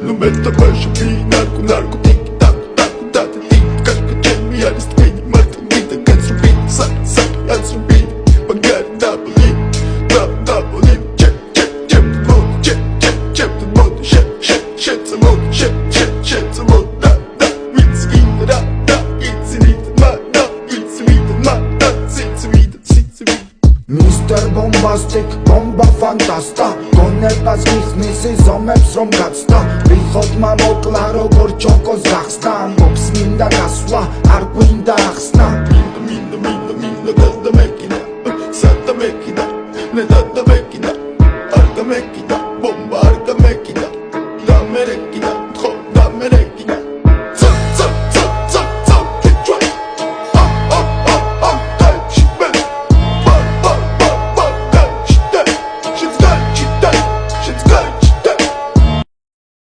No meta baixo vi narco narco tic tac tac tac tic tac que me ares tem mata vida que subir sac sac a subir pagar double check check check mode check check check the mode shit shit shit the mode shit shit shit the mode da da it's in da da it's in it ma da it's in it ma da it's in it Mr. Bombastic, bomba fantasta გონებას გიხსნისი ზომებს რომ გაცდა ვიხოთ მამოკლა როგორ ჩოკოს გახსნა ამბობს მინდა გასვლა არ გვინდა ახსნა მინდა და მეკიდა სადა მეკიდა ნედა მეკიდა არ გამეკიდა ბომბა არ გამეკიდა და მერეკიდა